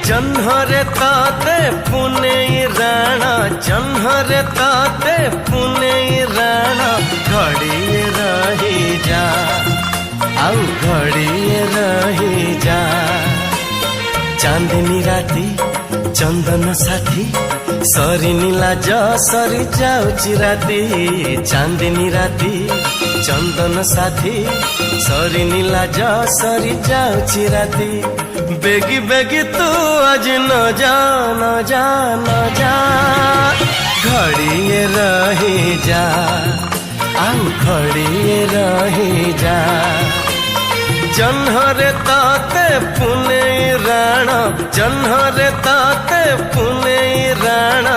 जन्हरे ताते पुने राणा जन्हरे ताते पुने राणा घड़िए रही जा आउ घड़िए रही जा चांदनी राती चंदन साथी सरी नीलाज सरी जाऊची राती चांदनी राती चंदन साथी सरी नीलाज सरी जाऊची राती बेगी बेगी तू आज न जा न जा न जा घड़िए रही जा आउ घड़िए रही जा जन्हरे ताते पुने राणा जन्हरे ताते पुने राणा